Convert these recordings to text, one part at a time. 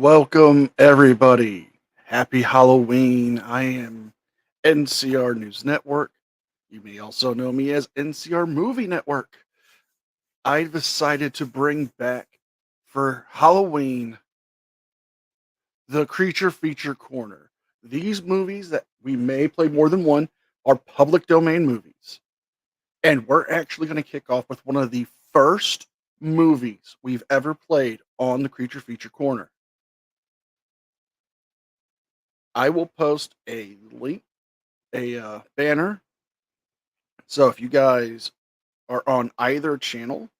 Welcome, everybody. Happy Halloween. I am NCR News Network. You may also know me as NCR Movie Network. I decided to bring back for Halloween the Creature Feature Corner. These movies that we may play more than one are public domain movies. And we're actually going to kick off with one of the first movies we've ever played on the Creature Feature Corner. I will post a link, a banner. So if you guys are on either channel,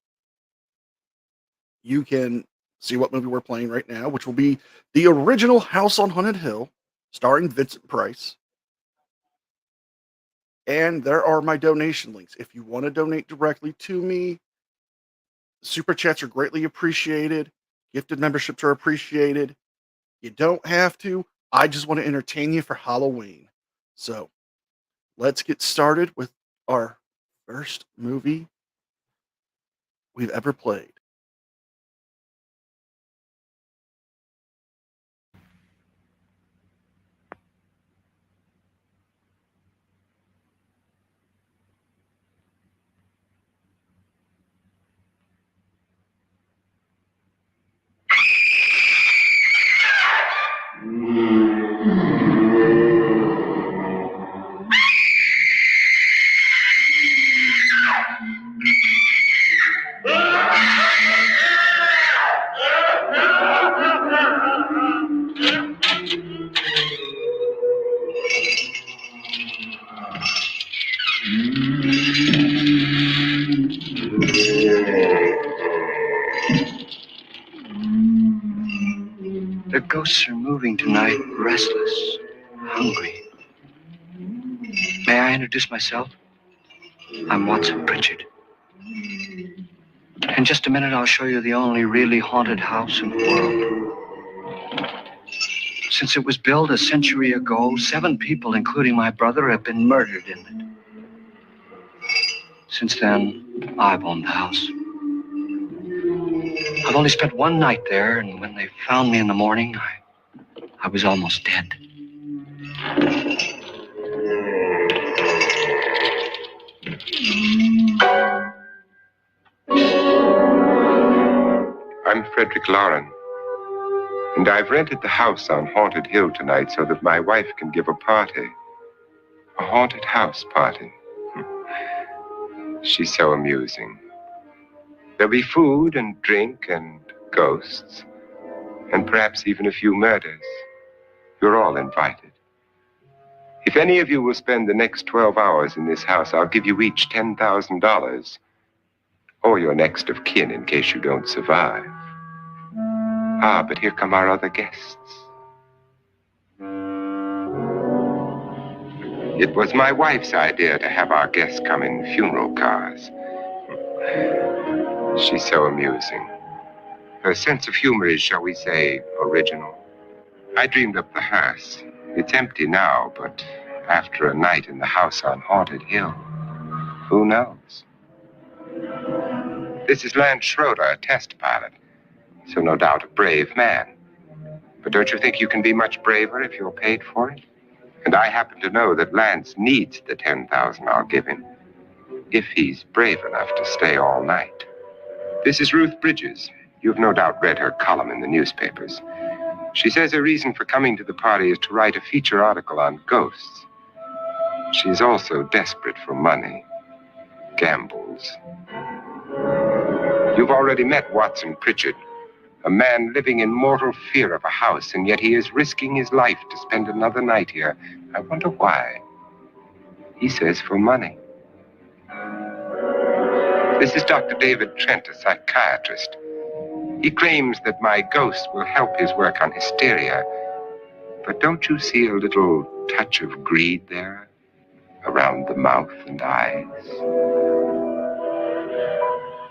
you can see what movie we're playing right now, which will be the original House on Haunted Hill, starring Vincent Price. And there are my donation links. If you want to donate directly to me, super chats are greatly appreciated. Gifted memberships are appreciated. You don't have to. I just want to entertain you for Halloween. So let's get started with our first movie we've ever played. The ghosts are moving tonight, restless, hungry. May I introduce myself? I'm Watson Pritchard. In just a minute, I'll show you the only really haunted house in the world. Since it was built a century ago, 7 people, including my brother, have been murdered in it. Since then, I've owned the house. I've only spent one night there, and when they found me in the morning, I was almost dead. I'm Frederick Lauren, and I've rented the house on Haunted Hill tonight so that my wife can give a party. A haunted house party. She's so amusing. There'll be food and drink and ghosts, and perhaps even a few murders. You're all invited. If any of you will spend the next 12 hours in this house, I'll give you each $10,000, or your next of kin in case you don't survive. Ah, but here come our other guests. It was my wife's idea to have our guests come in funeral cars. She's so amusing. Her sense of humor is, shall we say, original. I dreamed up the hearse. It's empty now, but after a night in the house on Haunted Hill, who knows? This is Lance Schroeder, a test pilot, so no doubt a brave man. But don't you think you can be much braver if you're paid for it? And I happen to know that Lance needs the $10,000 I'll give him, if he's brave enough to stay all night. This is Ruth Bridges. You've no doubt read her column in the newspapers. She says her reason for coming to the party is to write a feature article on ghosts. She's also desperate for money. Gambles. You've already met Watson Pritchard, a man living in mortal fear of a house, and yet he is risking his life to spend another night here. I wonder why. He says for money. This is Dr. David Trent, a psychiatrist. He claims that my ghost will help his work on hysteria. But don't you see a little touch of greed there? Around the mouth and eyes?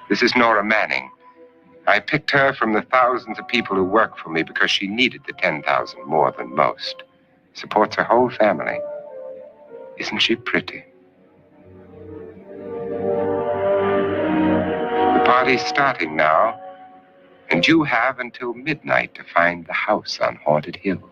This is Nora Manning. I picked her from the thousands of people who work for me because she needed the $10,000 more than most. Supports her whole family. Isn't she pretty? The party's starting now. And you have until midnight to find the house on Haunted Hill.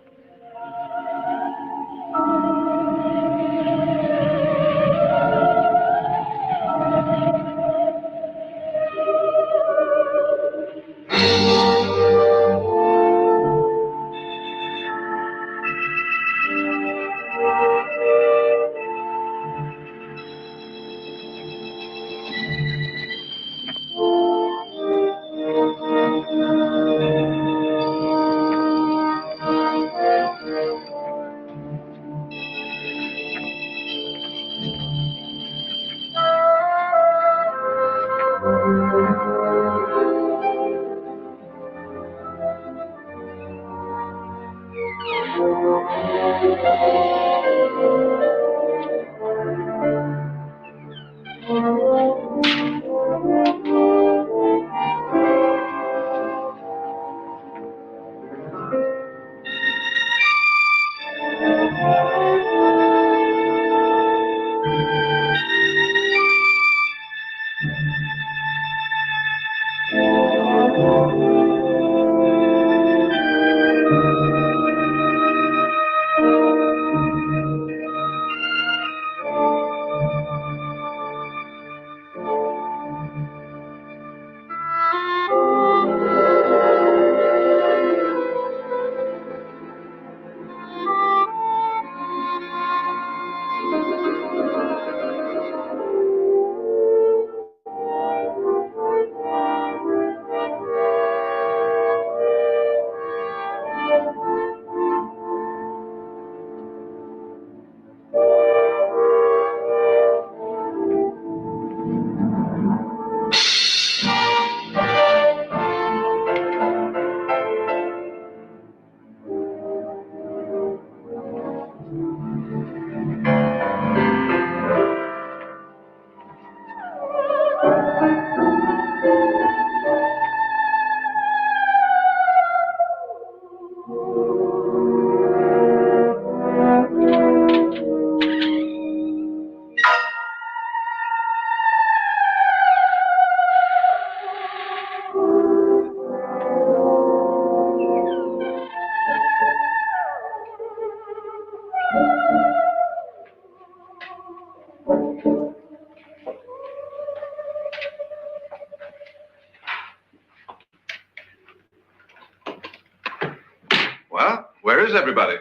Well, where is everybody?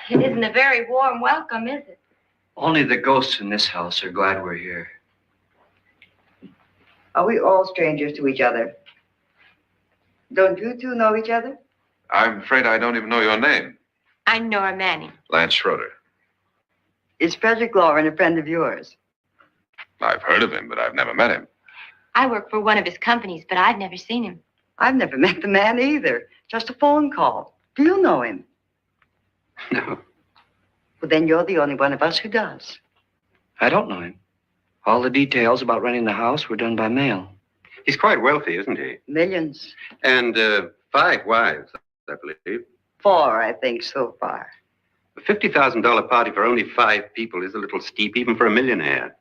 It isn't a very warm welcome, is it? Only the ghosts in this house are glad we're here. Are we all strangers to each other? Don't you two know each other? I'm afraid I don't even know your name. I'm Nora Manning. Lance Schroeder. Is Frederick Lauren a friend of yours? I've heard of him, but I've never met him. I work for one of his companies, but I've never seen him. I've never met the man either. Just a phone call. Do you know him? No, Well, then you're the only one of us who does. I don't know him. All the details about renting the house were done by mail. He's quite wealthy, isn't he? Millions. And 5 wives, I believe. 4, I think, so far. A $50,000 party for only 5 people is a little steep, even for a millionaire.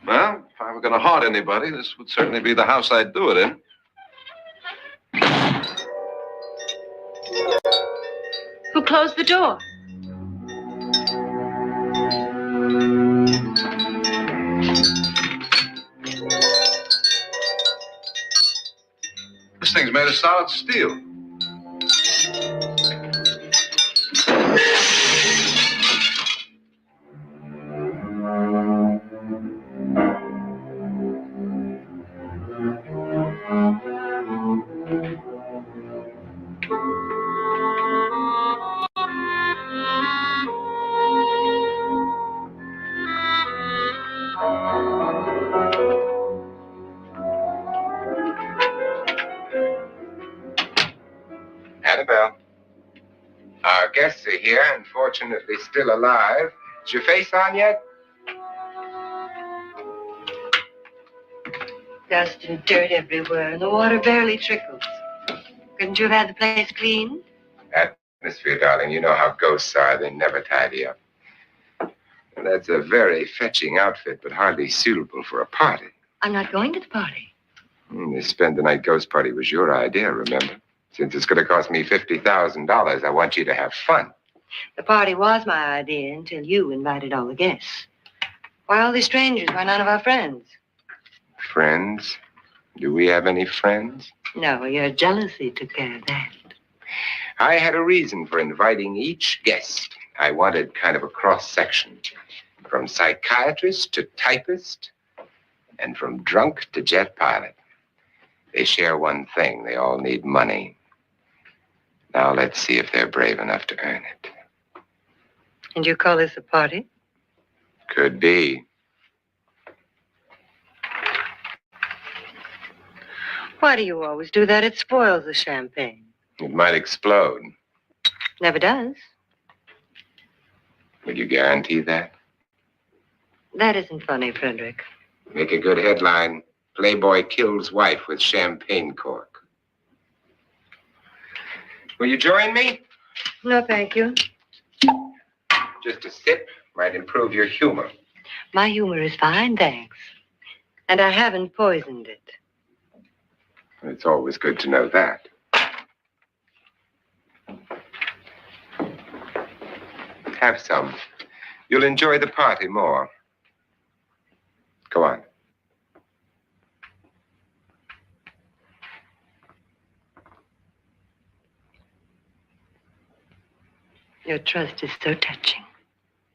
Well, if I were going to haunt anybody, this would certainly be the house I'd do it in. Who closed the door? This thing's made of solid steel. Annabelle. Our guests are here, unfortunately still alive. Is your face on yet? Dust and dirt everywhere, and the water barely trickles. Couldn't you have had the place cleaned? Atmosphere, darling. You know how ghosts are. They never tidy up. And that's a very fetching outfit, but hardly suitable for a party. I'm not going to the party. The spend the night ghost party was your idea, remember? Since it's going to cost me $50,000, I want you to have fun. The party was my idea until you invited all the guests. Why all these strangers? Why none of our friends? Friends? Do we have any friends? No, your jealousy took care of that. I had a reason for inviting each guest. I wanted kind of a cross-section. From psychiatrist to typist, and from drunk to jet pilot. They share one thing. They all need money. Now let's see if they're brave enough to earn it. And you call this a party? Could be. Why do you always do that? It spoils the champagne. It might explode. Never does. Will you guarantee that? That isn't funny, Frederick. Make a good headline. Playboy kills wife with champagne cork. Will you join me? No, thank you. Just a sip might improve your humor. My humor is fine, thanks. And I haven't poisoned it. It's always good to know that. Have some. You'll enjoy the party more. Go on. Your trust is so touching.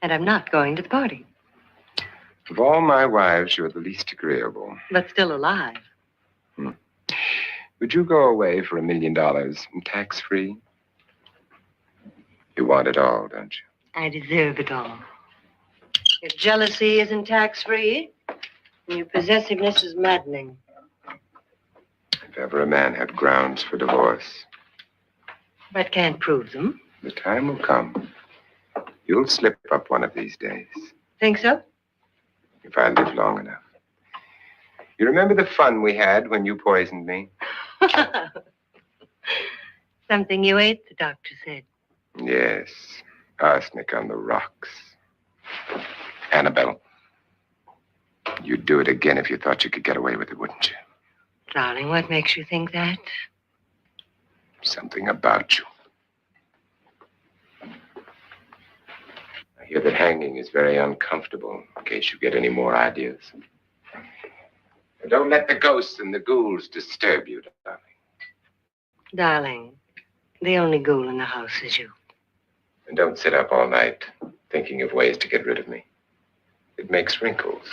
And I'm not going to the party. Of all my wives, you're the least agreeable. But still alive. Would you go away for $1 million tax-free? You want it all, don't you? I deserve it all. Your jealousy isn't tax-free. And your possessiveness is maddening. If ever a man had grounds for divorce, But can't prove them. the time will come. You'll slip up one of these days, Think so? if I live long enough. You remember the fun we had when you poisoned me? Something you ate, the doctor said. Yes, arsenic on the rocks. Annabelle, you'd do it again if you thought you could get away with it, wouldn't you? Darling, what makes you think that? Something about you. I hear that hanging is very uncomfortable, in case you get any more ideas. And don't let the ghosts and the ghouls disturb you, darling. Darling, the only ghoul in the house is you. And don't sit up all night thinking of ways to get rid of me. It makes wrinkles.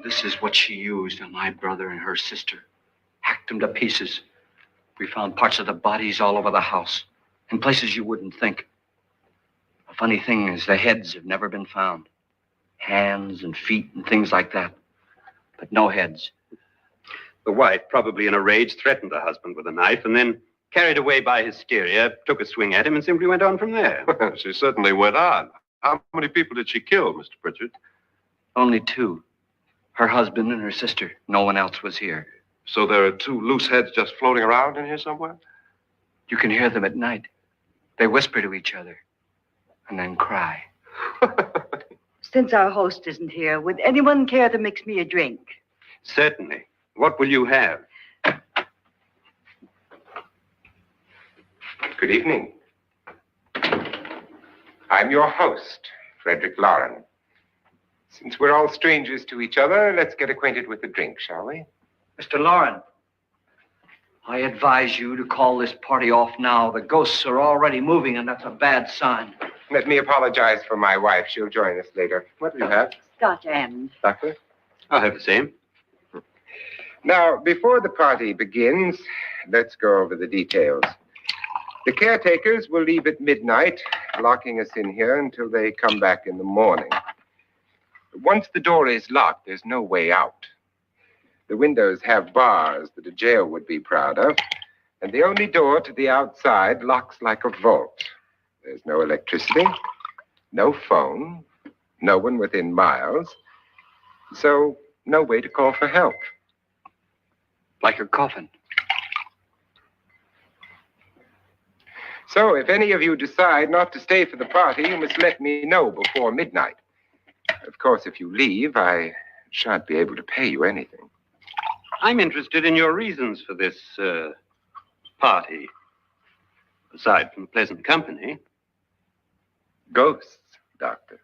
This is what she used on my brother and her sister. Hacked them to pieces. We found parts of the bodies all over the house, in places you wouldn't think. The funny thing is the heads have never been found. Hands and feet and things like that. But no heads. The wife, probably in a rage, threatened her husband with a knife and then, carried away by hysteria, took a swing at him and simply went on from there. She certainly went on. How many people did she kill, Mr. Pritchard? Only two. Her husband and her sister. No one else was here. So there are two loose heads just floating around in here somewhere? You can hear them at night. They whisper to each other and then cry. Since our host isn't here, would anyone care to mix me a drink? Certainly. What will you have? Good evening. I'm your host, Frederick Lauren. Since we're all strangers to each other, let's get acquainted with a drink, shall we? Mr. Lauren, I advise you to call this party off now. The ghosts are already moving, and that's a bad sign. Let me apologize for my wife. She'll join us later. What do you have, Scotch and. Doctor? I'll have the same. Now, before the party begins, let's go over the details. The caretakers will leave at midnight, locking us in here until they come back in the morning. Once the door is locked, there's no way out. The windows have bars that a jail would be proud of, and the only door to the outside locks like a vault. There's no electricity, no phone, no one within miles, so no way to call for help. Like a coffin. So if any of you decide not to stay for the party, you must let me know before midnight. Of course, if you leave, I shan't be able to pay you anything. I'm interested in your reasons for this party. Aside from pleasant company. Ghosts, Doctor.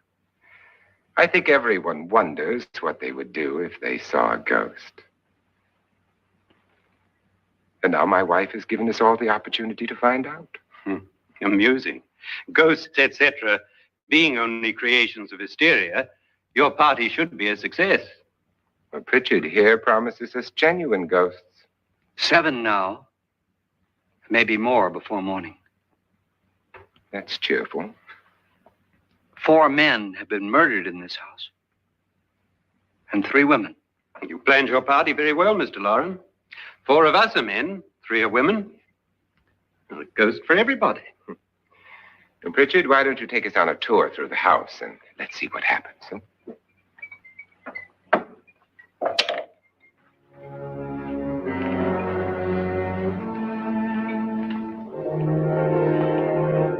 I think everyone wonders what they would do if they saw a ghost. And now my wife has given us all the opportunity to find out. Amusing. Ghosts, etc., being only creations of hysteria, your party should be a success. Well, Pritchard here promises us genuine ghosts. 7 now. Maybe more before morning. That's cheerful. 4 men have been murdered in this house. And 3 women. You planned your party very well, Mr. Loren. 4 of us are men, 3 are women. A ghost for everybody. And Pritchard, why don't you take us on a tour through the house and let's see what happens, huh?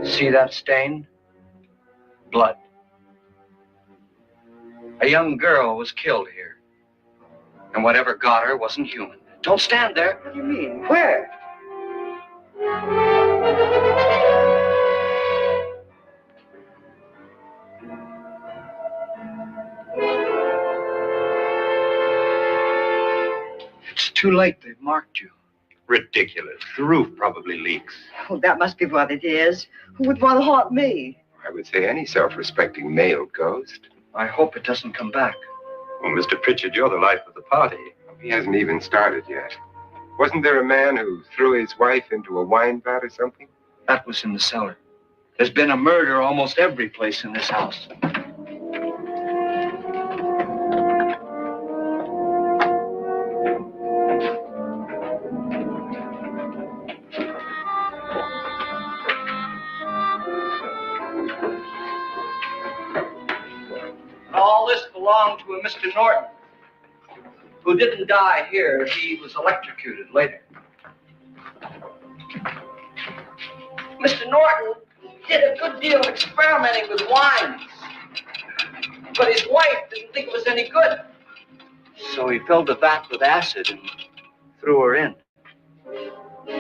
See that stain? Blood. A young girl was killed here. And whatever got her wasn't human. Don't stand there. What do you mean? Where? It's too late. They've marked you. Ridiculous. The roof probably leaks. Oh, that must be what it is. Who would want to haunt me? I would say any self-respecting male ghost. I hope it doesn't come back. Well, Mr. Pritchard, you're the life of the party. He hasn't even started yet. Wasn't there a man who threw his wife into a wine vat or something? That was in the cellar. There's been a murder almost every place in this house. All this belonged to a Mr. Norton, who didn't die here. He was electrocuted later. Mr. Norton did a good deal of experimenting with wines, but his wife didn't think it was any good. So he filled the vat with acid and threw her in.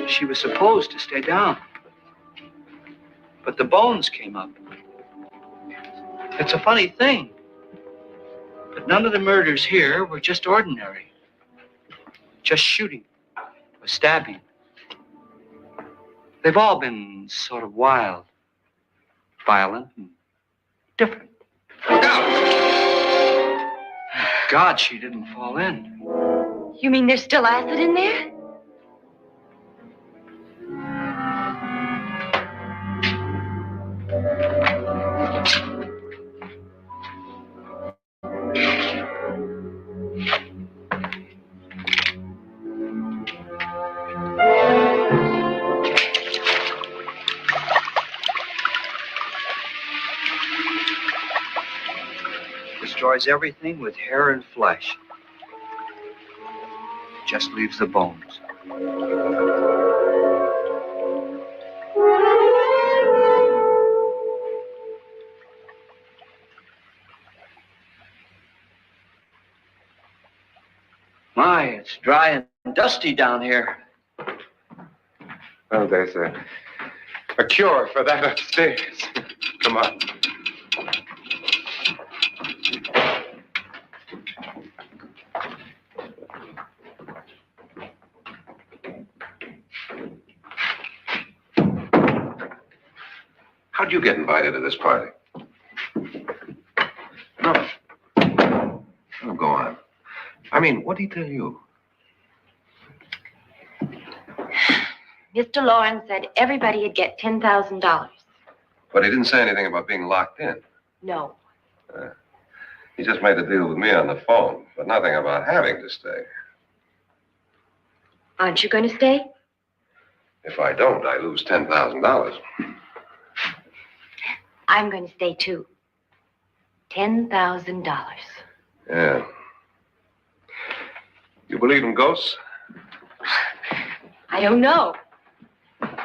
She was supposed to stay down, but the bones came up. It's a funny thing, but none of the murders here were just ordinary. Just shooting or stabbing. They've all been sort of wild, violent, and different. Look out! Thank God she didn't fall in. You mean there's still acid in there? Destroys everything with hair and flesh. Just leaves the bones. My, it's dry and dusty down here. Well, there's a cure for that upstairs. Come on. How'd you get invited to this party? No. Oh, go on. I mean, what did he tell you? Mr. Lawrence said everybody'd get $10,000. But he didn't say anything about being locked in. No. He just made a deal with me on the phone, but nothing about having to stay. Aren't you going to stay? If I don't, I lose $10,000. I'm going to stay too. $10,000. Yeah. You believe in ghosts? I don't know.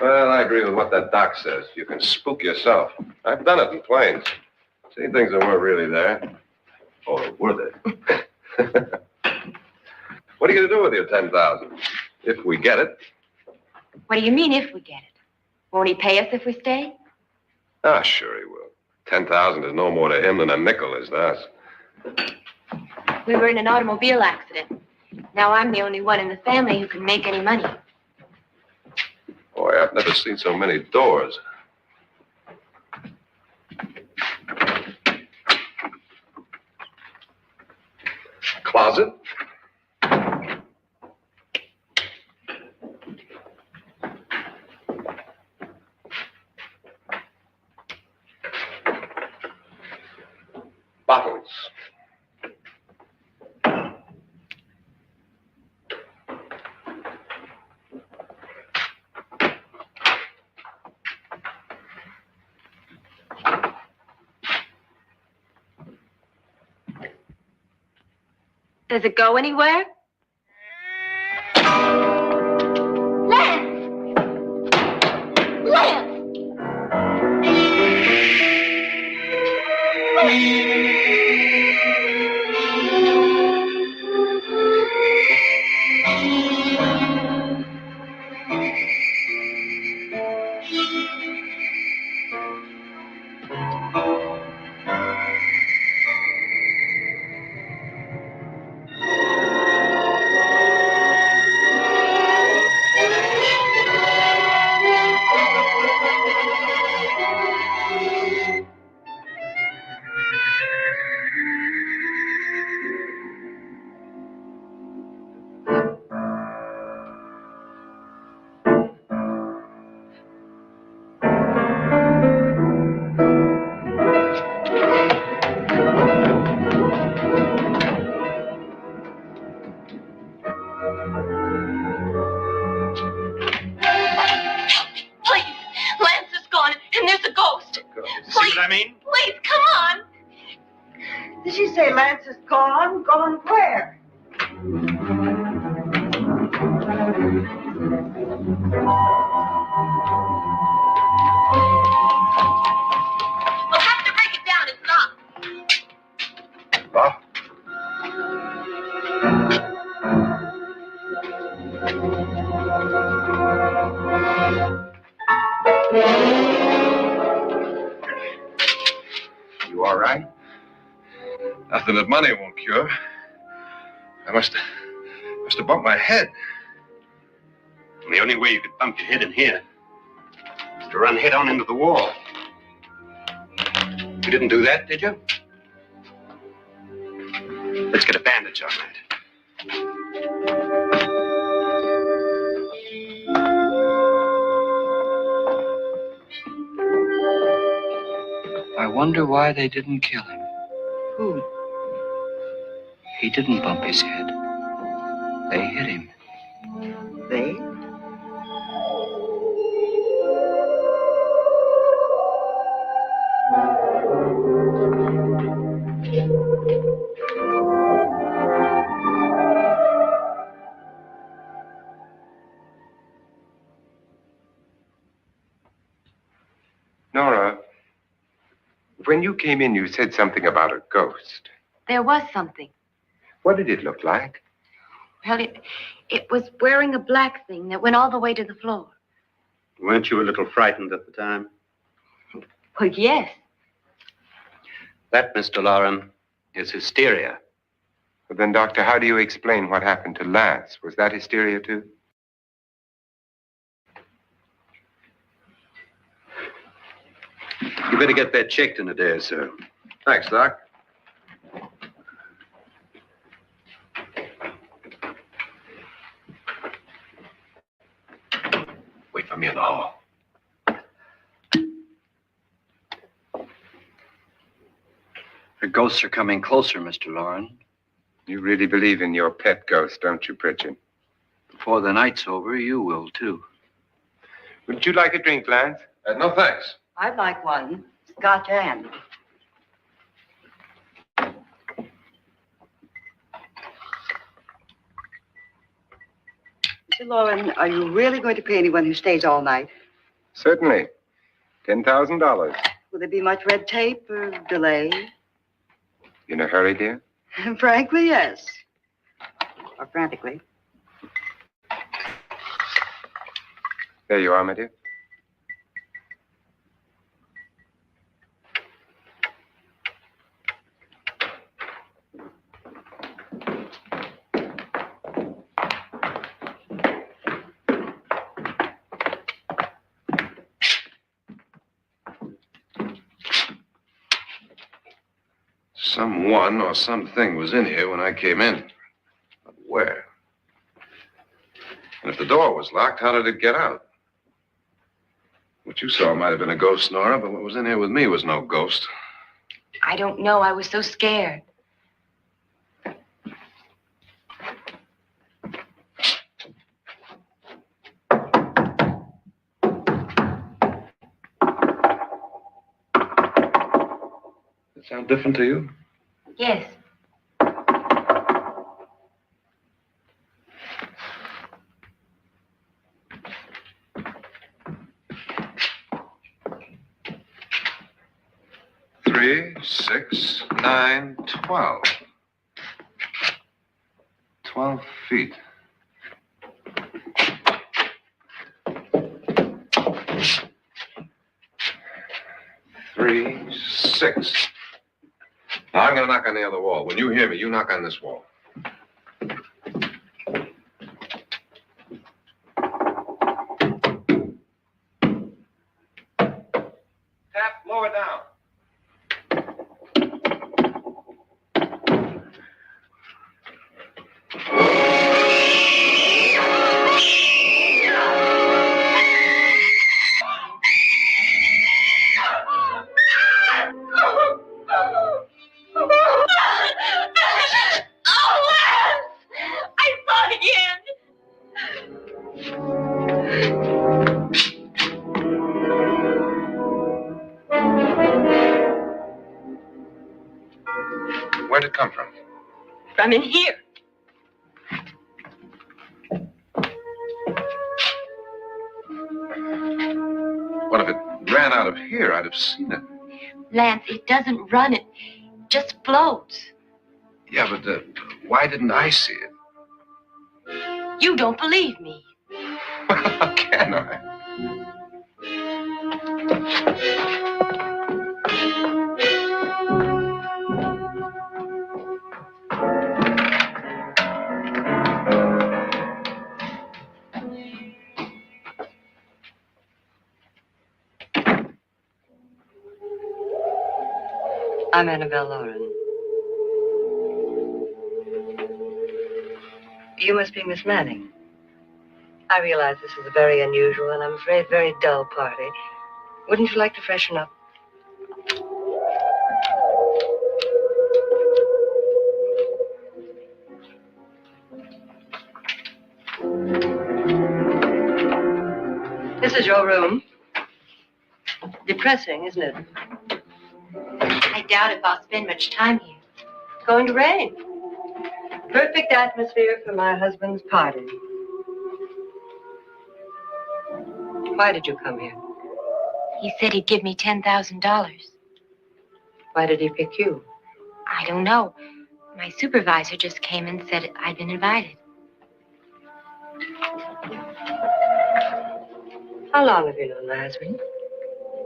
Well, I agree with what that doc says. You can spook yourself. I've done it in planes. Seen things that weren't really there. Or were they? What are you going to do with your 10,000? If we get it. What do you mean if we get it? Won't he pay us if we stay? Ah, sure he will. 10,000 is no more to him than a nickel is to us. We were in an automobile accident. Now I'm the only one in the family who can make any money. Boy, I've never seen so many doors. Closet. Bottles. Does it go anywhere? Lance! Lance! Did she say Lance is gone? Gone where? We'll have to break it down. It's locked. Locked? You all right? Nothing that money won't cure. I must have bumped my head. The only way you could bump your head in here is to run head on into the wall. You didn't do that, did you? Let's get a bandage on that. I wonder why they didn't kill him. Who? He didn't bump his head. They hit him. They? Nora, when you came in, you said something about a ghost. There was something. What did it look like? Well, it was wearing a black thing that went all the way to the floor. Weren't you a little frightened at the time? Well, yes. That, Mr. Loren, is hysteria. But then, Doctor, how do you explain what happened to Lance? Was that hysteria, too? You better get that checked in a day or so. Thanks, Doc. Wait for me in the hall. The ghosts are coming closer, Mr. Loren. You really believe in your pet ghost, don't you, Pritchard? Before the night's over, you will, too. Would you like a drink, Lance? No, thanks. I'd like one. Scotch and. Mr. Lauren, are you really going to pay anyone who stays all night? Certainly. $10,000. Will there be much red tape or delay? In a hurry, dear? Frankly, yes. Or frantically. There you are, my dear. Someone or something was in here when I came in. But where? And if the door was locked, how did it get out? What you saw might have been a ghost, Nora, but what was in here with me was no ghost. I don't know. I was so scared. Does it sound different to you? Yes. Three, 6, 9, 12. 12 feet. Three, 6. Now, I'm going to knock on the other wall. When you hear me, you knock on this wall. Tap lower down. I saw it again. Where'd it come from? From in here. What if it ran out of here? I'd have seen it. Lance, it doesn't run. It just floats. Yeah, but why didn't I see it? You don't believe me. How can I? I'm Annabelle Lauren. You must be Miss Manning. I realize this is a very unusual and I'm afraid very dull party. Wouldn't you like to freshen up? This is your room. Depressing, isn't it? I doubt if I'll spend much time here. It's going to rain. Perfect atmosphere for my husband's party. Why did you come here? He said he'd give me $10,000. Why did he pick you? I don't know. My supervisor just came and said I'd been invited. How long have you known my husband?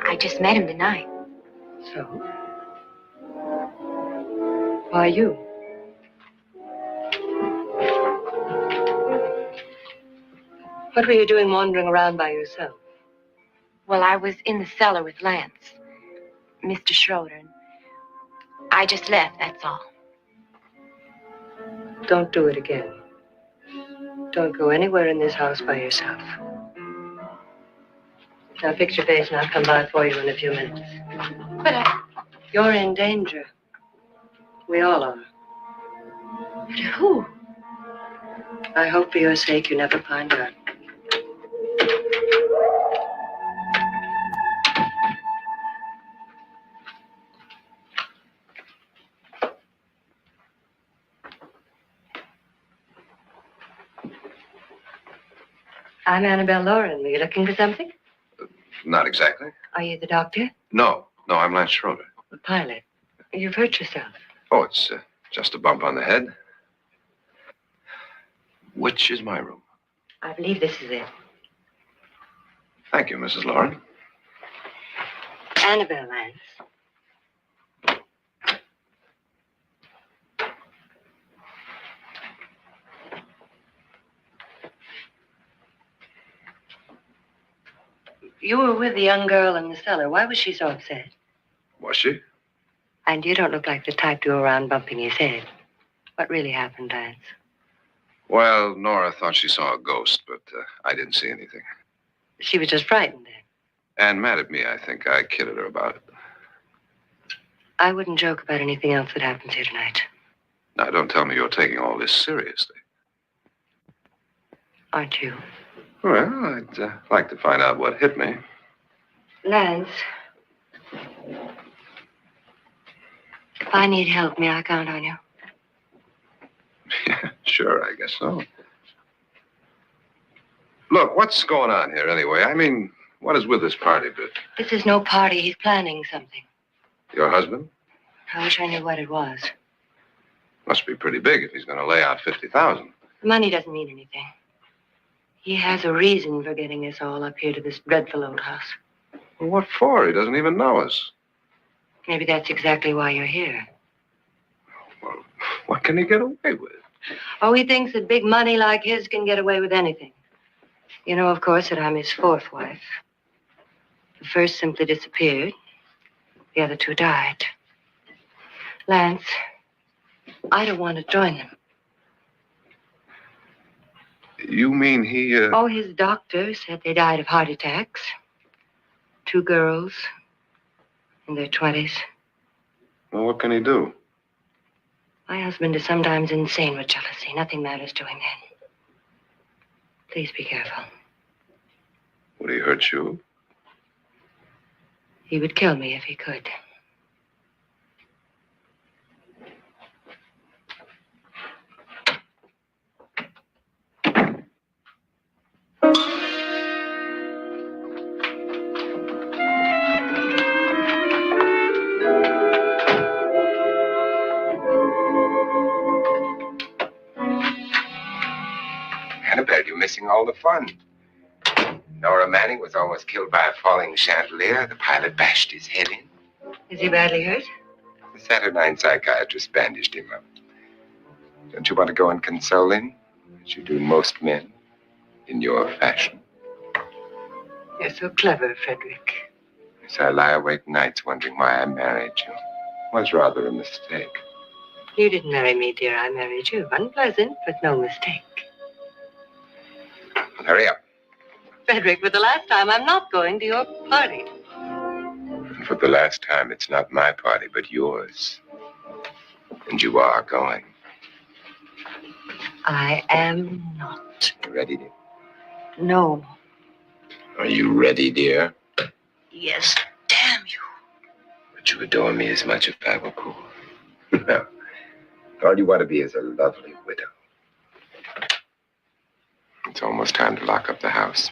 I just met him tonight. So? Why you? What were you doing wandering around by yourself? Well, I was in the cellar with Lance, Mr. Schroeder. And I just left, that's all. Don't do it again. Don't go anywhere in this house by yourself. Now fix your face and I'll come by for you in a few minutes. But You're in danger. We all are. who? I hope for your sake you never find out. I'm Annabelle Lauren. Were you looking for something? Not exactly. Are you the doctor? No, I'm Lance Schroeder. The pilot. You've hurt yourself. Oh, it's just a bump on the head. Which is my room? I believe this is it. Thank you, Mrs. Lauren. Annabelle, Lance. You were with the young girl in the cellar. Why was she so upset? Was she? And you don't look like the type to go around bumping his head. What really happened, Lance? Well, Nora thought she saw a ghost, but I didn't see anything. She was just frightened then. And mad at me, I think. I kidded her about it. I wouldn't joke about anything else that happens here tonight. Now, don't tell me you're taking all this seriously. Aren't you? Well, I'd like to find out what hit me. Lance. If I need help, may I count on you? Yeah, sure, I guess so. Look, what's going on here anyway? I mean, what is with this party bit? This is no party. He's planning something. Your husband? I wish I knew what it was. Must be pretty big if he's going to lay out 50,000. Money doesn't mean anything. He has a reason for getting us all up here to this dreadful old house. Well, what for? He doesn't even know us. Maybe that's exactly why you're here. Well, what can he get away with? Oh, he thinks that big money like his can get away with anything. You know, of course, that I'm his fourth wife. The first simply disappeared. The other two died. Lance, I don't want to join them. You mean he, Oh, his doctor said they died of heart attacks. 2 girls in their 20s. Well, what can he do? My husband is sometimes insane with jealousy. Nothing matters to him then. Please be careful. Would he hurt you? He would kill me if he could. Annabelle, you're missing all the fun. Nora Manning was almost killed by a falling chandelier. The pilot bashed his head in. Is he badly hurt? The Saturnine psychiatrist bandaged him up. Don't you want to go and console him, as you do most men, in your fashion? You're so clever, Frederick. So I lie awake nights wondering why I married you. It was rather a mistake. You didn't marry me, dear. I married you. Unpleasant, but no mistake. Hurry up. Frederick, for the last time, I'm not going to your party. And for the last time, it's not my party, but yours. And you are going. I am not. You ready, dear? No. Are you ready, dear? Yes, damn you. Would you adore me as much if I were poor? No. All you want to be is a lovely widow. It's almost time to lock up the house.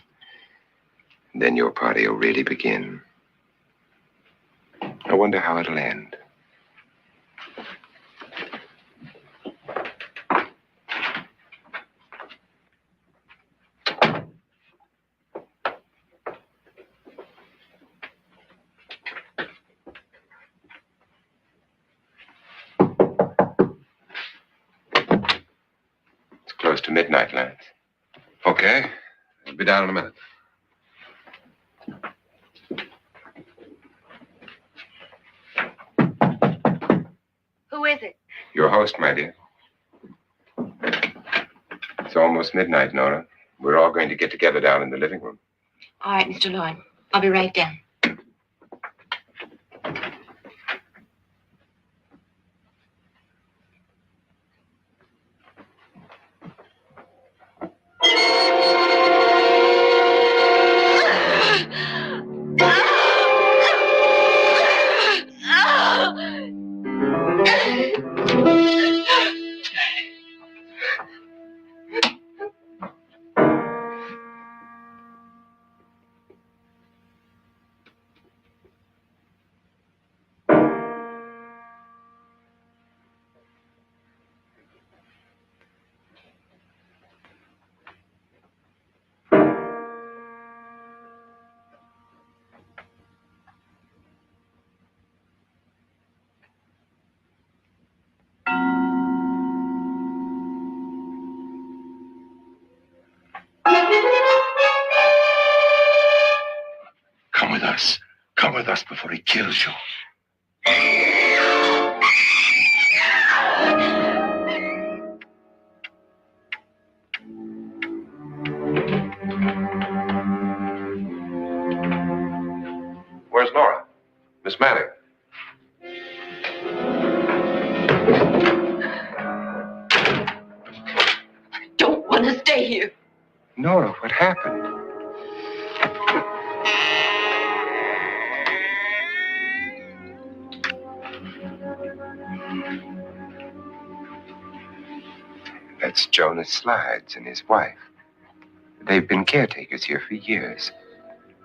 And then your party will really begin. I wonder how it'll end. It's close to midnight, Lance. Okay. I'll be down in a minute. Who is it? Your host, my dear. It's almost midnight, Nora. We're all going to get together down in the living room. All right, Mr. Lloyd. I'll be right down. Come with us before he kills you. Where's Nora? Miss Manning. I don't want to stay here. Nora, what happened? That's Jonas Slides and his wife. They've been caretakers here for years.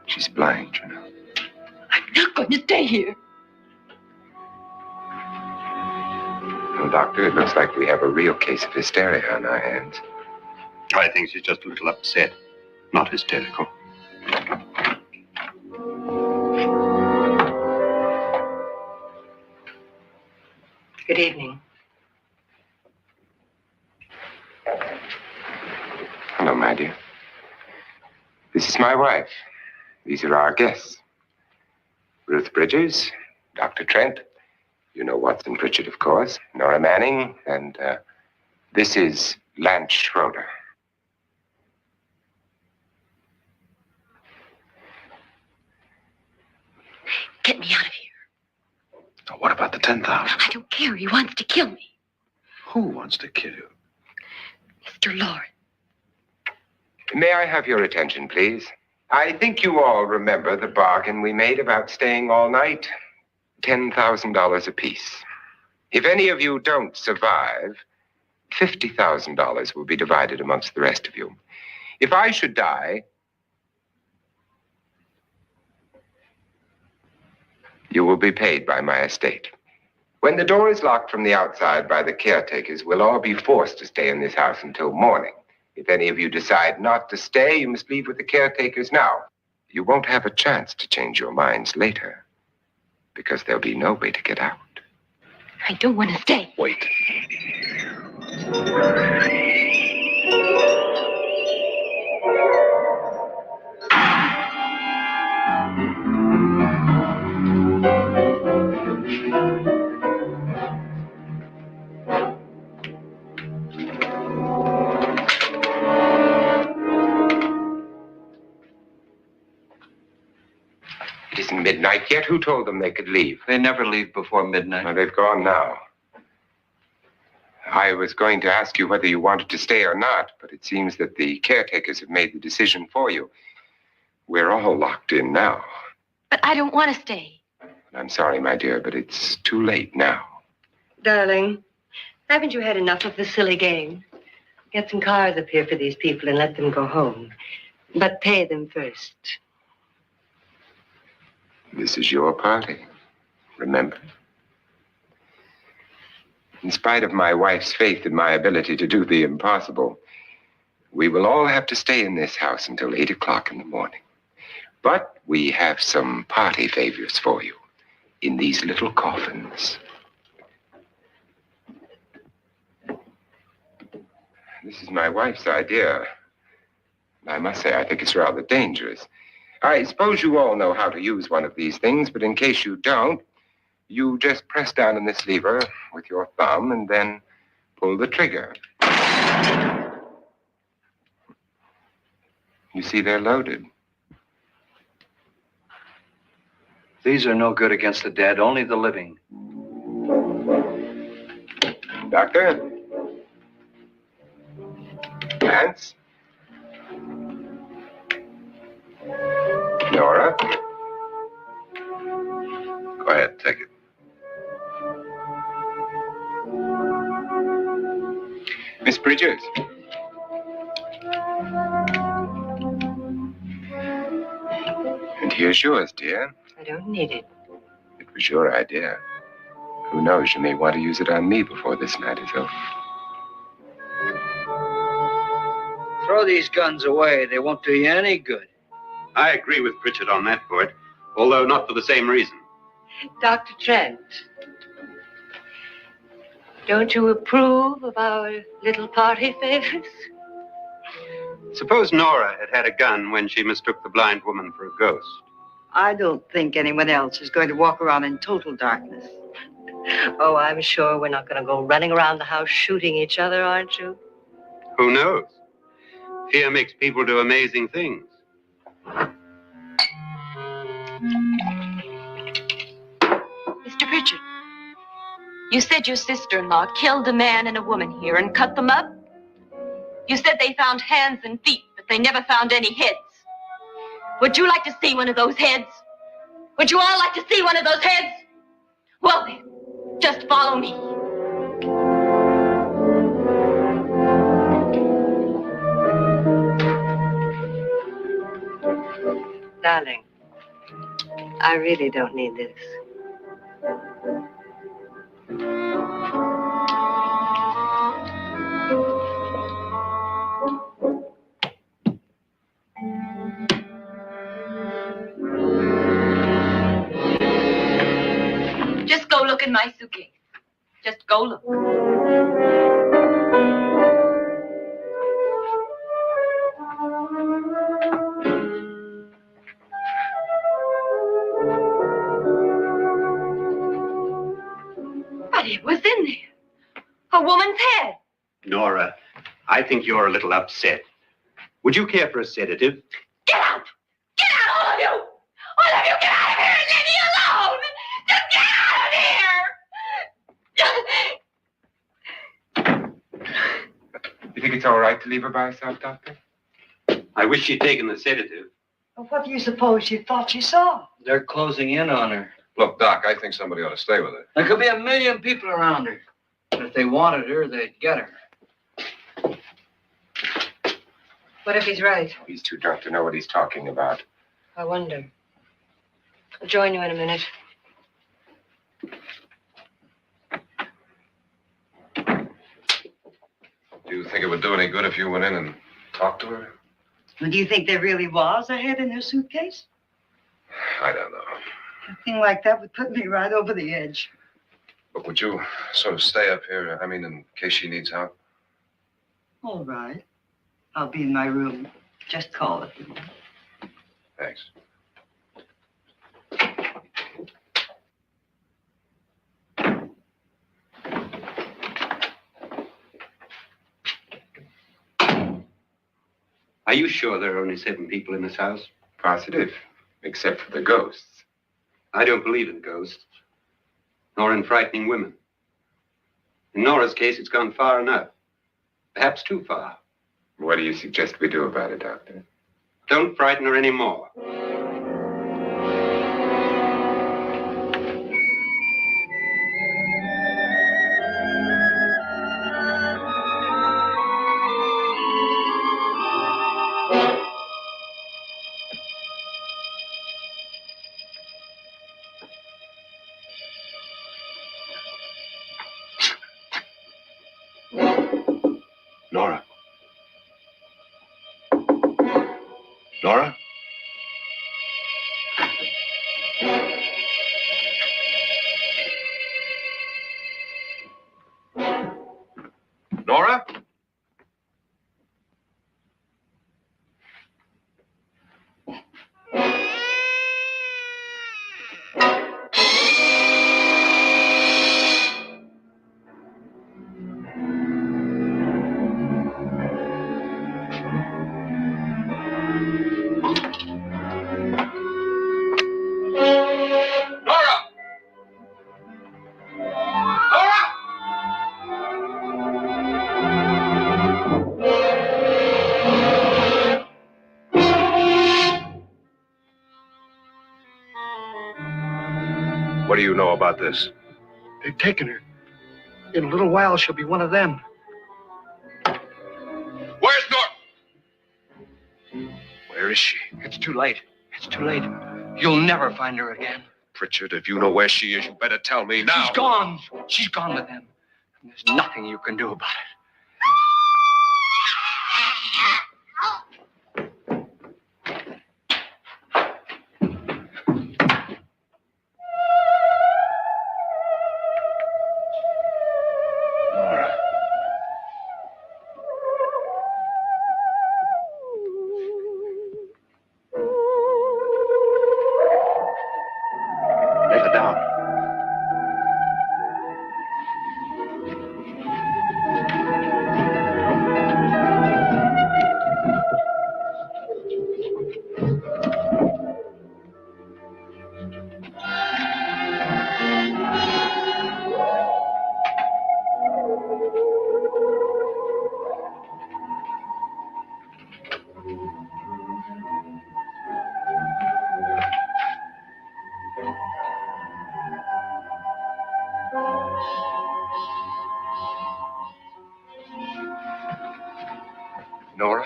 She's blind, you know. I'm not going to stay here. No, Doctor, it looks like we have a real case of hysteria on our hands. I think she's just a little upset, not hysterical. Good evening. Hello, my dear. This is my wife. These are our guests. Ruth Bridges, Dr. Trent. You know Watson Pritchard, of course. Nora Manning, and this is Lance Schroeder. Get me out of here. Now, what about the 10,000? I don't care. He wants to kill me. Who wants to kill you? Mr. Lawrence. May I have your attention, please? I think you all remember the bargain we made about staying all night. $10,000 apiece. If any of you don't survive, $50,000 will be divided amongst the rest of you. If I should die, you will be paid by my estate. When the door is locked from the outside by the caretakers, we'll all be forced to stay in this house until morning. If any of you decide not to stay, you must leave with the caretakers now. You won't have a chance to change your minds later, because there'll be no way to get out. I don't want to stay. Wait. It isn't midnight yet. Who told them they could leave? They never leave before midnight. Well, they've gone now. I was going to ask you whether you wanted to stay or not, but it seems that the caretakers have made the decision for you. We're all locked in now. But I don't want to stay. I'm sorry, my dear, but it's too late now. Darling, haven't you had enough of this silly game? Get some cars up here for these people and let them go home. But pay them first. This is your party, remember? In spite of my wife's faith in my ability to do the impossible, we will all have to stay in this house until 8 o'clock in the morning. But we have some party favors for you in these little coffins. This is my wife's idea. I must say, I think it's rather dangerous. I suppose you all know how to use one of these things, but in case you don't, you just press down on this lever with your thumb and then pull the trigger. You see, they're loaded. These are no good against the dead, only the living. Doctor? Lance? Nora? Go ahead, take it. Miss Bridges? And here's yours, dear. I don't need it. It was your idea. Who knows, you may want to use it on me before this night is over. Throw these guns away. They won't do you any good. I agree with Pritchard on that point, although not for the same reason. Dr. Trent, don't you approve of our little party favors? Suppose Nora had had a gun when she mistook the blind woman for a ghost. I don't think anyone else is going to walk around in total darkness. Oh, I'm sure we're not going to go running around the house shooting each other, aren't you? Who knows? Fear makes people do amazing things. Mr. Pritchard, you said your sister-in-law killed a man and a woman here and cut them up? You said they found hands and feet, but they never found any heads. Would you like to see one of those heads? Would you all like to see one of those heads? Well then, just follow me. Darling, I really don't need this. Just go look in my suitcase. Just go look. But it was in there. A woman's head. Nora, I think you're a little upset. Would you care for a sedative? Get out! Get out, all of you! All of you, get out of here and leave me alone! Just get out of here! You think it's all right to leave her by herself, Doctor? I wish she'd taken the sedative. Well, what do you suppose she thought she saw? They're closing in on her. Look, Doc, I think somebody ought to stay with her. There could be 1,000,000 people around her. But if they wanted her, they'd get her. What if he's right? He's too drunk to know what he's talking about. I wonder. I'll join you in a minute. Do you think it would do any good if you went in and talked to her? Well, do you think there really was a head in her suitcase? I don't know. A thing like that would put me right over the edge. But would you sort of stay up here, I mean, in case she needs help? All right. I'll be in my room. Just call it. Thanks. Are you sure there are only 7 people in this house? Positive, except for the ghosts. I don't believe in ghosts, nor in frightening women. In Nora's case, it's gone far enough. Perhaps too far. What do you suggest we do about it, Doctor? Don't frighten her anymore. Nora? Nora? Nora? What do you know about this? They've taken her. In a little while, she'll be one of them. Where's Nora? Where is she? It's too late. It's too late. You'll never find her again. Pritchard, if you know where she is, you better tell me now. She's gone. She's gone with them. And there's nothing you can do about it. Nora. Nora?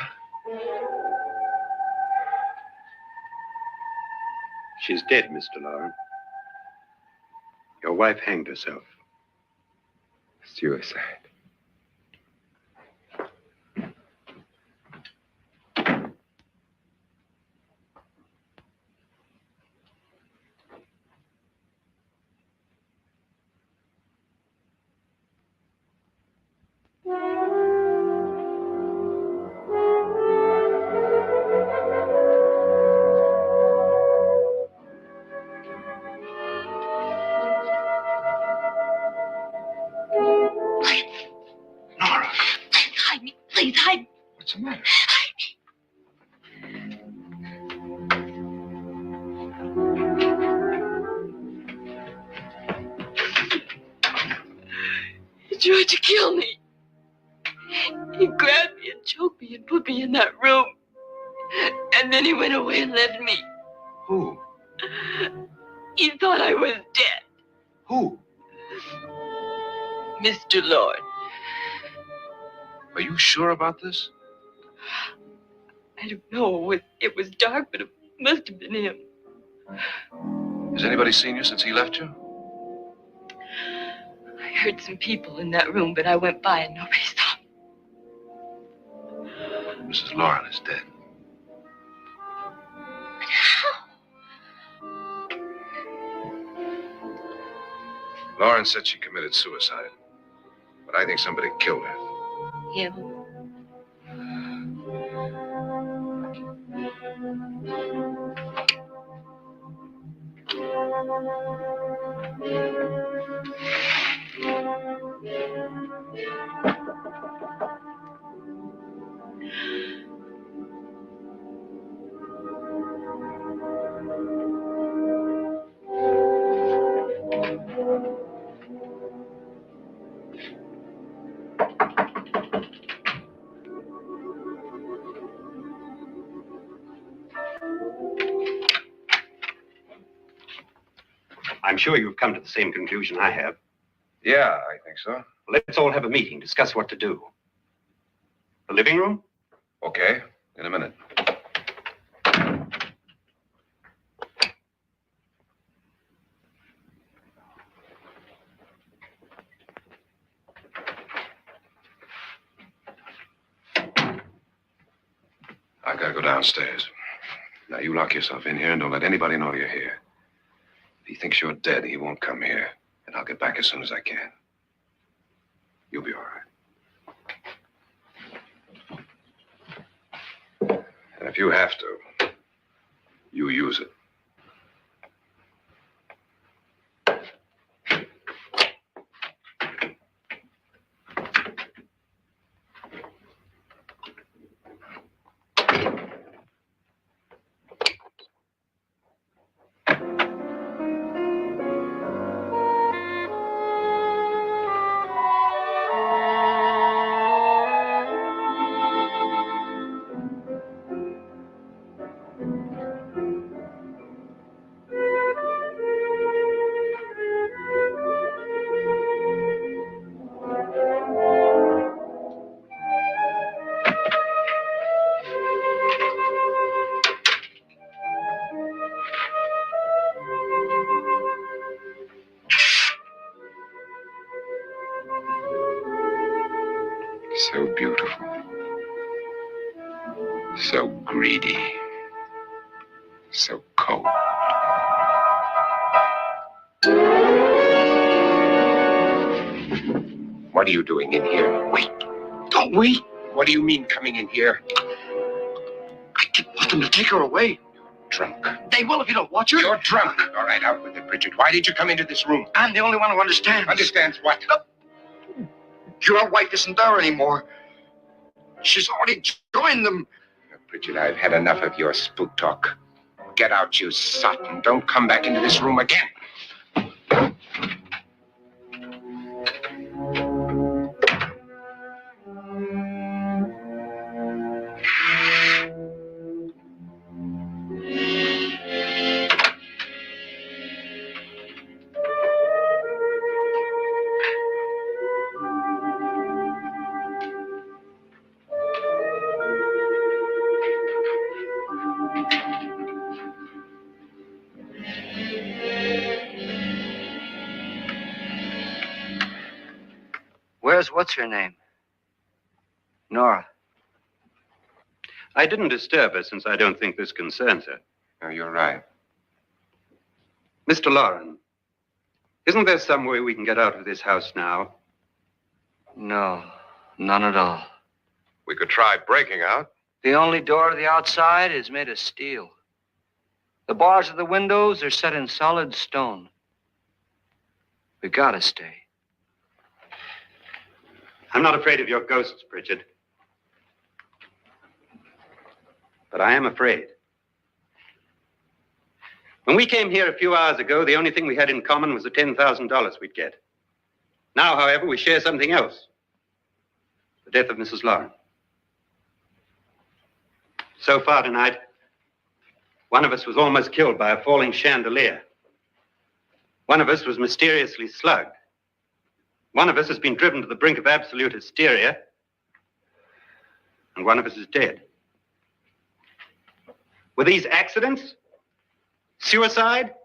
She's dead, Mr. Lauren. Your wife hanged herself. Suicide. Nora, Hide me, please, hide me. what's the matter? He tried to kill me. He grabbed me and choked me and put me in that room. And then he went away and left me. Who? He thought I was dead. Who? Mr. Lord. Are you sure about this? I don't know. It was dark, but it must have been him. Has anybody seen you since he left you? I heard some people in that room, but I went by and nobody saw me. Mrs. Lauren is dead. But how? Lauren said she committed suicide. But I think somebody killed her. Him. I'm sure you've come to the same conclusion I have. Yeah, I think so. Let's all have a meeting, discuss what to do. The living room? Okay, in a minute. I gotta go downstairs. Now, you lock yourself in here and don't let anybody know you're here. If he thinks you're dead, he won't come here. And I'll get back as soon as I can. You'll be all right. And if you have to, you use it. So beautiful. So greedy. So cold. What are you doing in here? Wait. Don't wait. What do you mean coming in here? I didn't want them to take her away. Drunk. They will if you don't watch her. You're drunk. All right, out with it, Bridget. Why did you come into this room? I'm the only one who understands. Understands what? Your wife isn't there anymore. She's already joined them. Bridget, I've had enough of your spook talk. Get out, you sot, and don't come back into this room again. was what's her name? Nora. I didn't disturb her since I don't think this concerns her. No, you're right. Mr. Lauren, isn't there some way we can get out of this house now? No, none at all. We could try breaking out. The only door to the outside is made of steel. The bars of the windows are set in solid stone. We gotta stay. I'm not afraid of your ghosts, Pritchard. But I am afraid. When we came here a few hours ago, the only thing we had in common was the $10,000 we'd get. Now, however, we share something else. The death of Mrs. Lauren. So far tonight, one of us was almost killed by a falling chandelier. One of us was mysteriously slugged. One of us has been driven to the brink of absolute hysteria. And one of us is dead. Were these accidents? Suicide?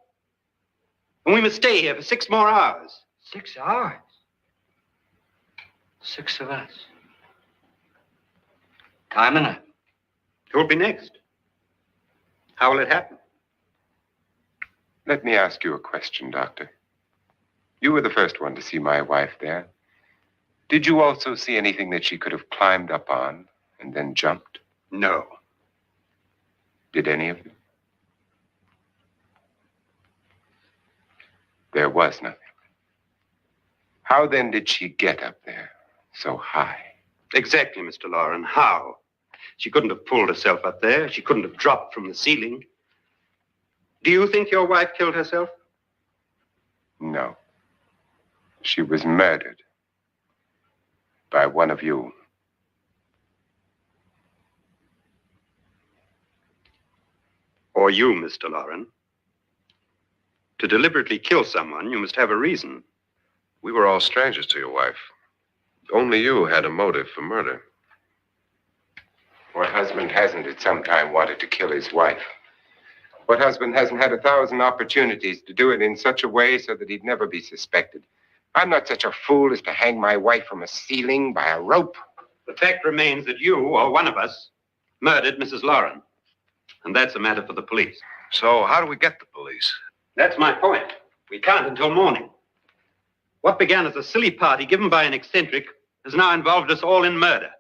And we must stay here for 6 more hours. 6 hours? 6 of us. Time enough. Who'll be next? How will it happen? Let me ask you a question, Doctor. You were the first one to see my wife there. Did you also see anything that she could have climbed up on and then jumped? No. Did any of you? There was nothing. How then did she get up there so high? Exactly, Mr. Lauren. How? She couldn't have pulled herself up there. She couldn't have dropped from the ceiling. Do you think your wife killed herself? No. She was murdered by one of you. Or you, Mr. Lauren. To deliberately kill someone, you must have a reason. We were all strangers to your wife. Only you had a motive for murder. What husband hasn't at some time wanted to kill his wife? What husband hasn't had 1,000 opportunities to do it in such a way so that he'd never be suspected? I'm not such a fool as to hang my wife from a ceiling by a rope. The fact remains that you, or one of us, murdered Mrs. Lauren. And that's a matter for the police. So how do we get the police? That's my point. We can't until morning. What began as a silly party given by an eccentric has now involved us all in murder.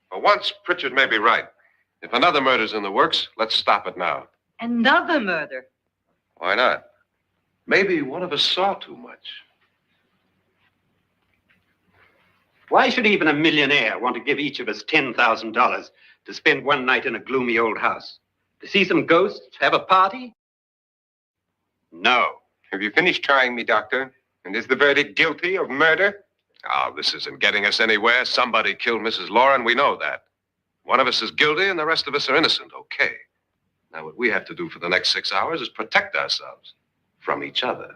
For once, Pritchard may be right. If another murder's in the works, let's stop it now. Another murder. Why not? Maybe one of us saw too much. Why should even a millionaire want to give each of us $10,000 to spend one night in a gloomy old house? To see some ghosts, have a party? No. Have you finished trying me, Doctor? And is the verdict guilty of murder? Oh, this isn't getting us anywhere. Somebody killed Mrs. Lauren. We know that. One of us is guilty and the rest of us are innocent. Okay. Now, what we have to do for the next 6 hours is protect ourselves from each other.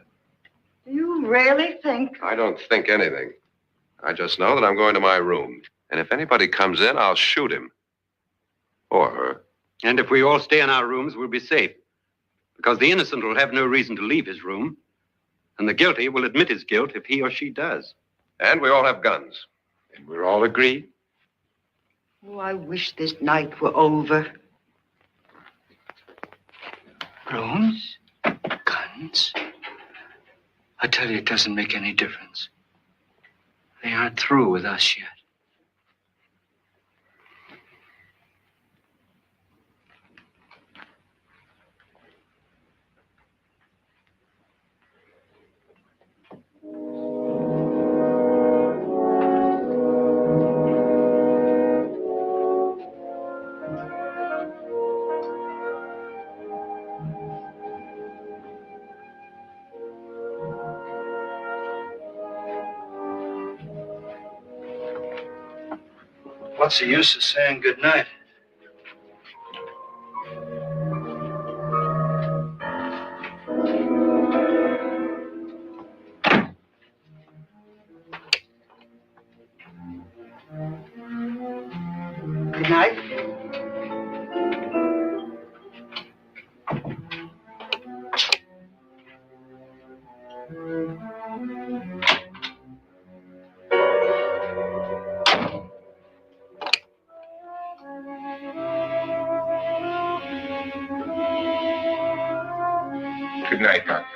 You really think? I don't think anything. I just know that I'm going to my room. And if anybody comes in, I'll shoot him. Or her. And if we all stay in our rooms, we'll be safe. Because the innocent will have no reason to leave his room. And the guilty will admit his guilt if he or she does. And we all have guns. And we're all agreed? Oh, I wish this night were over. Rooms? Guns? I tell you, it doesn't make any difference. They aren't through with us yet. What's the use of saying goodnight? Good night. Good night, Doctor.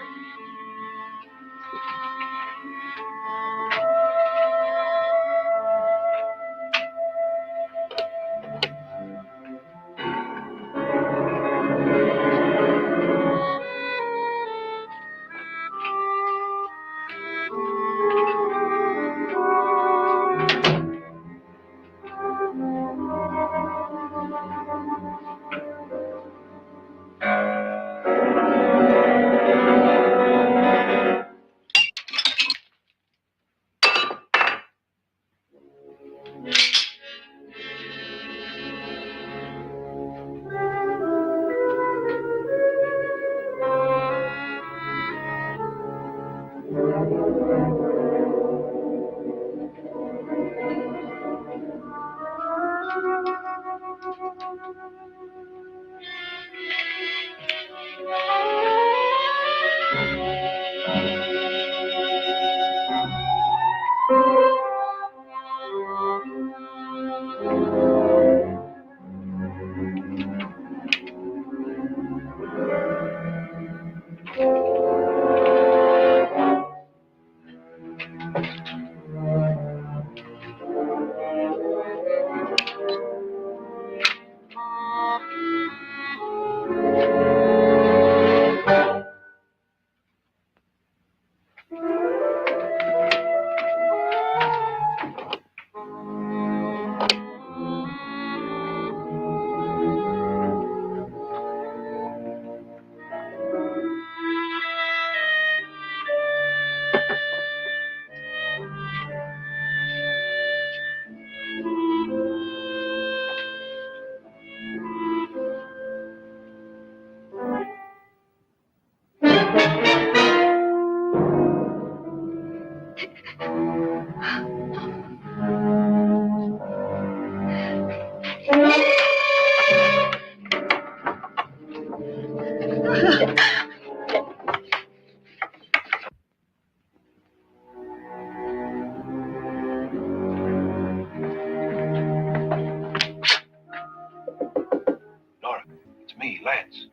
Nora, it's me, Lance.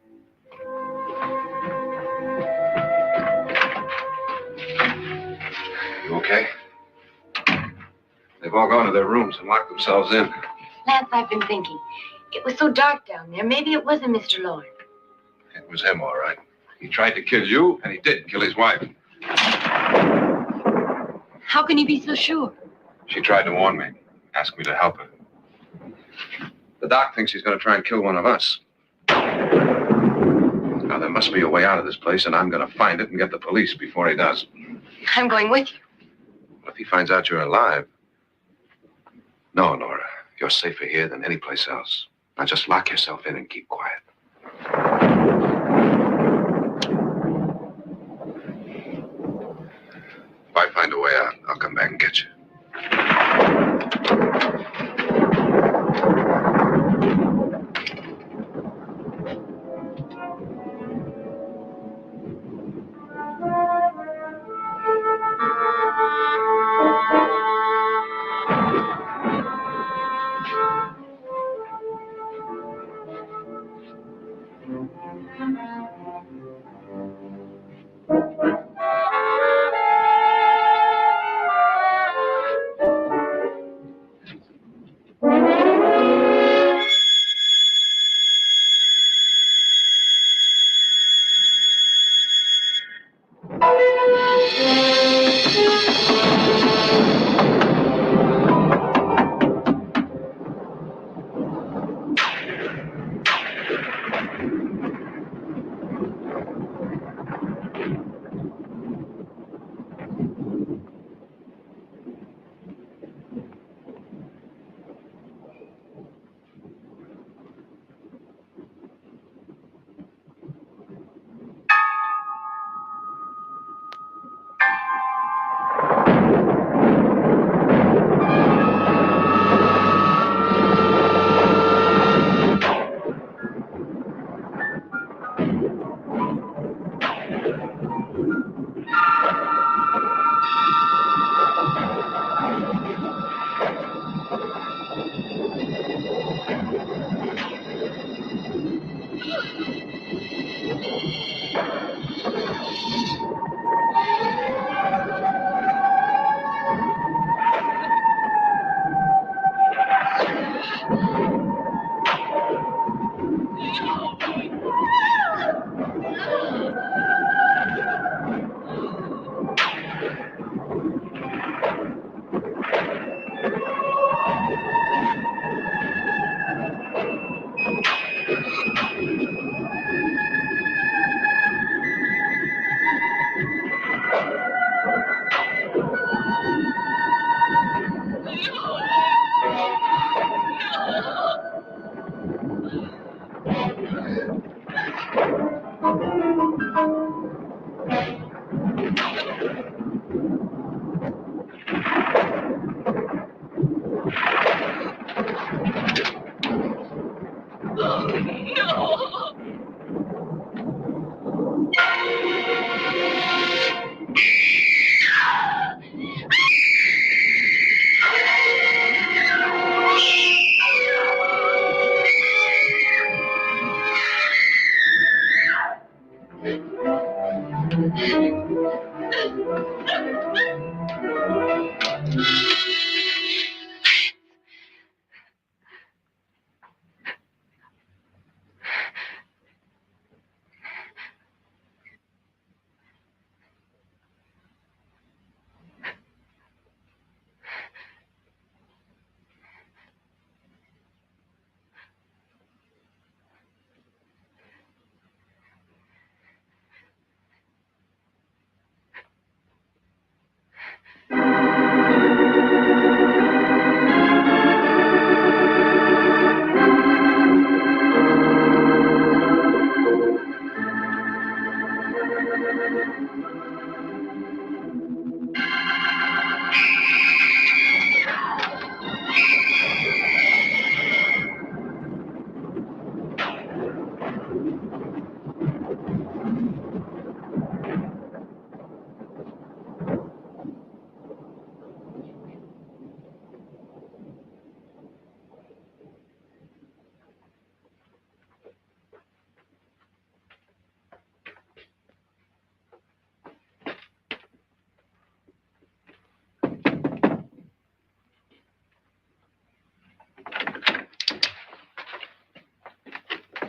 You okay? They've all gone to their rooms and locked themselves in. Lance, I've been thinking. It was so dark down there. Maybe it wasn't Mr. Lorne. It was him, all right. He tried to kill you, and he did kill his wife. How can you be so sure? She tried to warn me, asked me to help her. The doc thinks he's going to try and kill one of us. Now, there must be a way out of this place, and I'm going to find it and get the police before he does. I'm going with you. What if he finds out you're alive? No, Nora. You're safer here than any place else. Now just lock yourself in and keep quiet. If I find a way out, I'll come back and get you.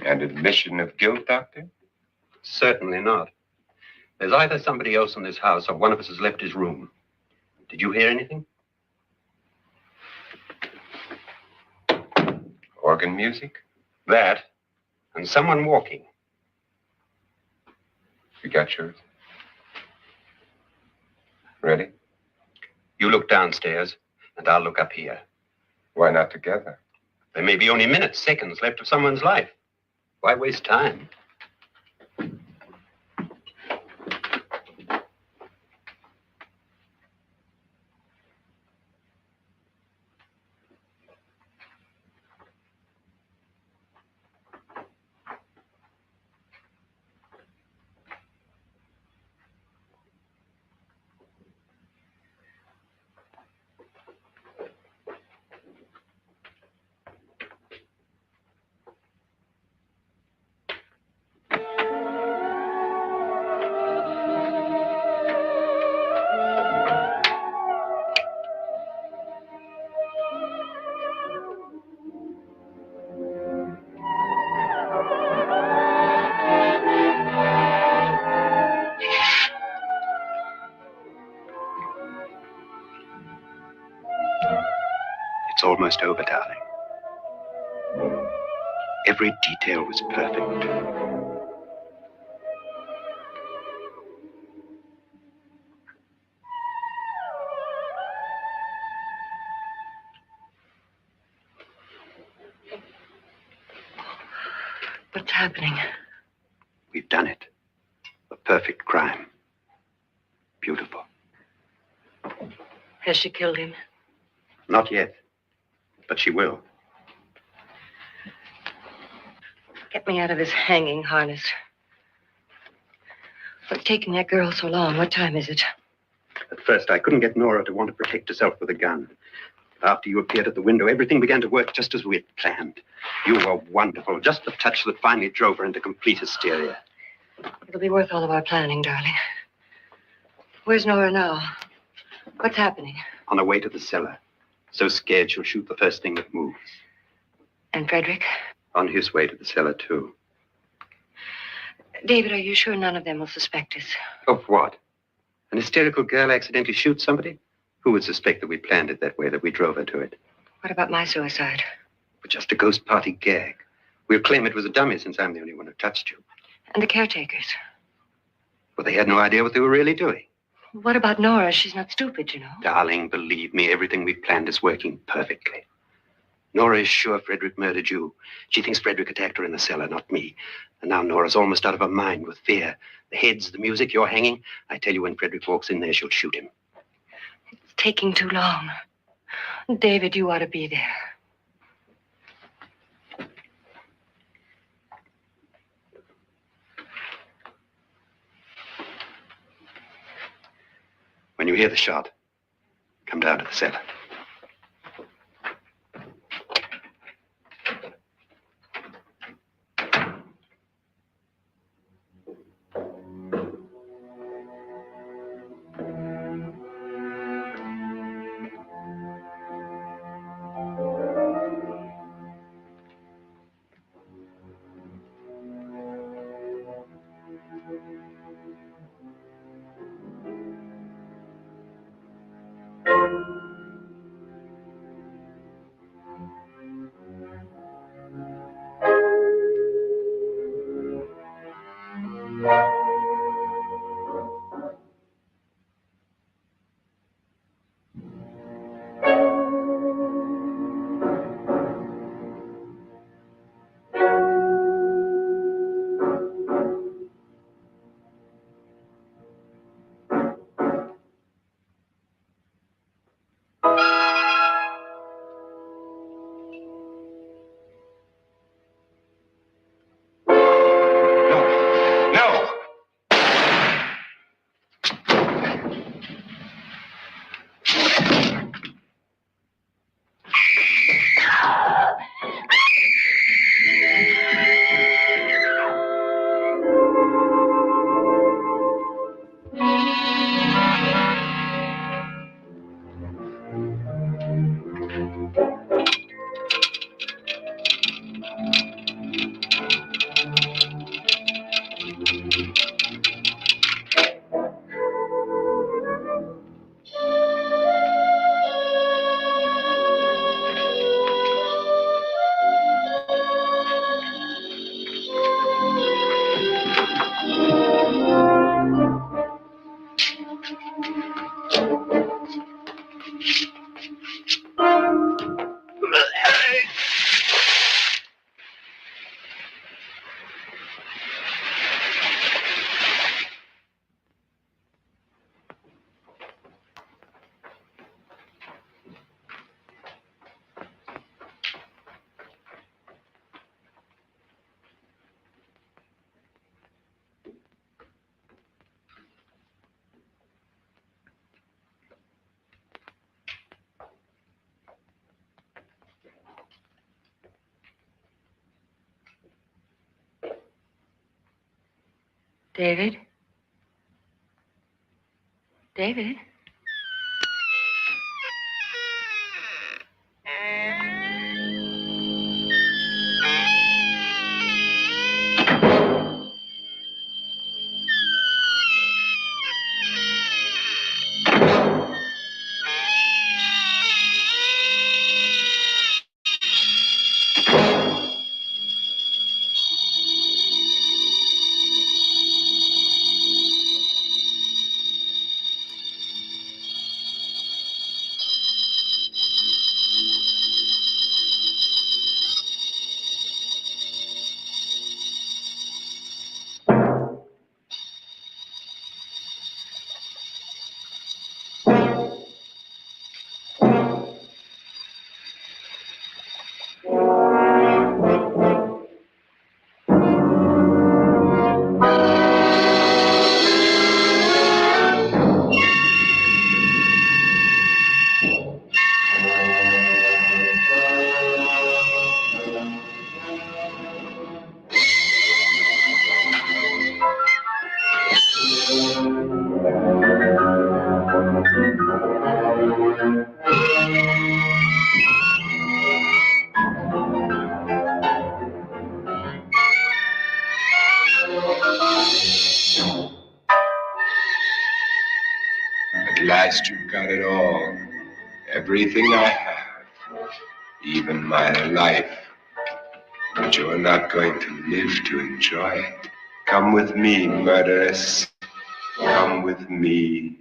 An admission of guilt, Doctor? Certainly not. There's either somebody else in this house or one of us has left his room. Did you hear anything? Organ music? That, and someone walking. You got yours? Ready? You look downstairs, and I'll look up here. Why not together? There may be only minutes, seconds left of someone's life. Why waste time? It's almost over, darling. Every detail was perfect. What's happening? We've done it. A perfect crime. Beautiful. Has she killed him? Not yet, but she will. Get me out of this hanging harness. What's taking that girl so long? What time is it? At first, I couldn't get Nora to want to protect herself with a gun. But after you appeared at the window, everything began to work just as we had planned. You were wonderful. Just the touch that finally drove her into complete hysteria. It'll be worth all of our planning, darling. Where's Nora now? What's happening? On her way to the cellar. So scared she'll shoot the first thing that moves. And Frederick? On his way to the cellar, too. David, are you sure none of them will suspect us? Of what? An hysterical girl accidentally shoots somebody? Who would suspect that we planned it that way, that we drove her to it? What about my suicide? But just a ghost party gag. We'll claim it was a dummy since I'm the only one who touched you. And the caretakers? Well, they had no idea what they were really doing. What about Nora? She's not stupid, you know. Darling, believe me, everything we planned is working perfectly. Nora is sure Frederick murdered you. She thinks Frederick attacked her in the cellar, not me. And now Nora's almost out of her mind with fear. The heads, the music, you're hanging. I tell you, when Frederick walks in there, she'll shoot him. It's taking too long. David, you ought to be there. When you hear the shot, come down to the cellar. David? David? At last you've got it all. Everything I have. Even my life. But you're not going to live to enjoy it. Come with me, murderess. Come with me.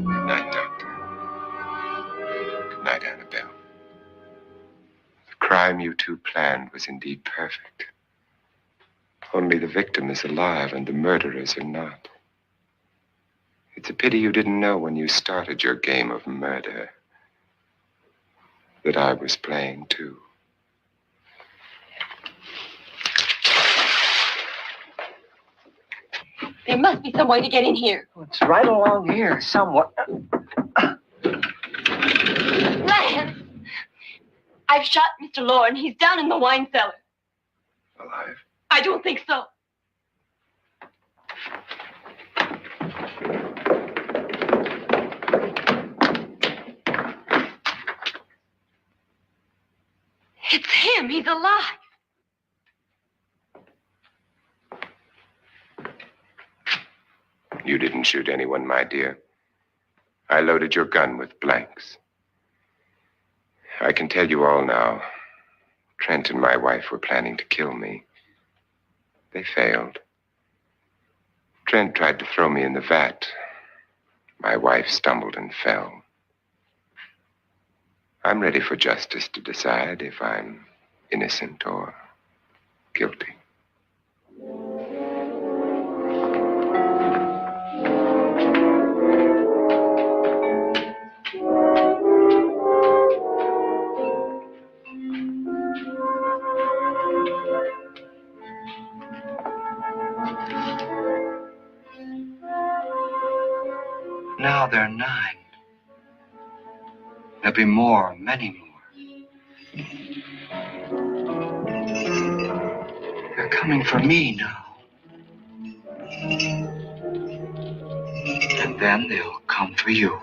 Good night, Doctor. Good night, Annabelle. The crime you two planned was indeed perfect. Only the victim is alive and the murderers are not. It's a pity you didn't know when you started your game of murder that I was playing too. There must be some way to get in here. It's right along here, somewhat. Lance! I've shot Mr. Lorne. He's down in the wine cellar. Alive? I don't think so. It's him. He's alive. You didn't shoot anyone, my dear. I loaded your gun with blanks. I can tell you all now. Trent and my wife were planning to kill me. They failed. Trent tried to throw me in the vat. My wife stumbled and fell. I'm ready for justice to decide if I'm innocent or guilty. Now they're 9. There'll be more, many more. They're coming for me now. And then they'll come for you.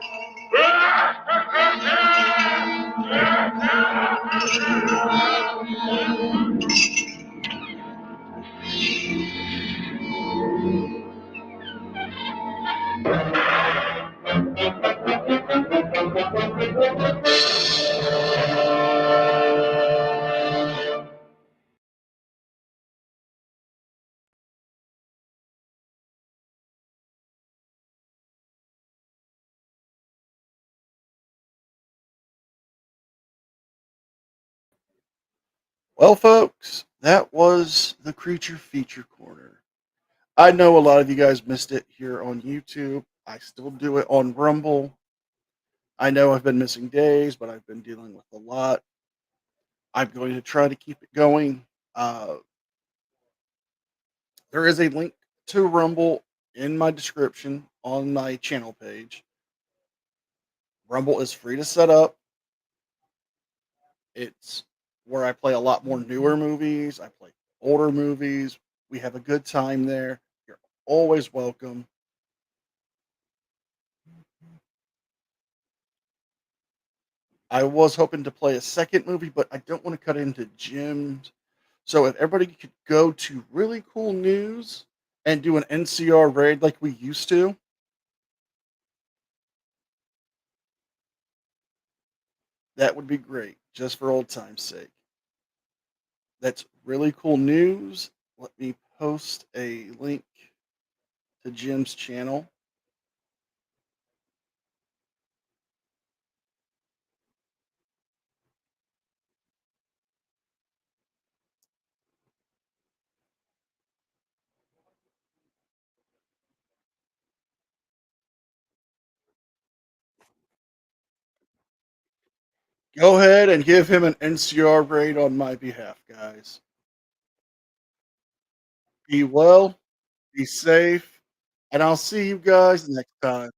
Well, folks, that was the Creature Feature Corner. I know a lot of you guys missed it here on YouTube. I still do it on Rumble. I know I've been missing days, but I've been dealing with a lot. I'm going to try to keep it going. Uh, there is a link to Rumble in my description on my channel page. Rumble is free to set up. It's where I play a lot more newer movies. I play older movies. We have a good time there. You're always welcome. I was hoping to play a second movie, but I don't want to cut into Jim's. So if everybody could go to really cool news and do an NCR raid like we used to, that would be great, just for old time's sake. That's really cool news. Let me post a link to Jim's channel. Go ahead and give him an NCR raid on my behalf, guys. Be well, be safe, and I'll see you guys next time.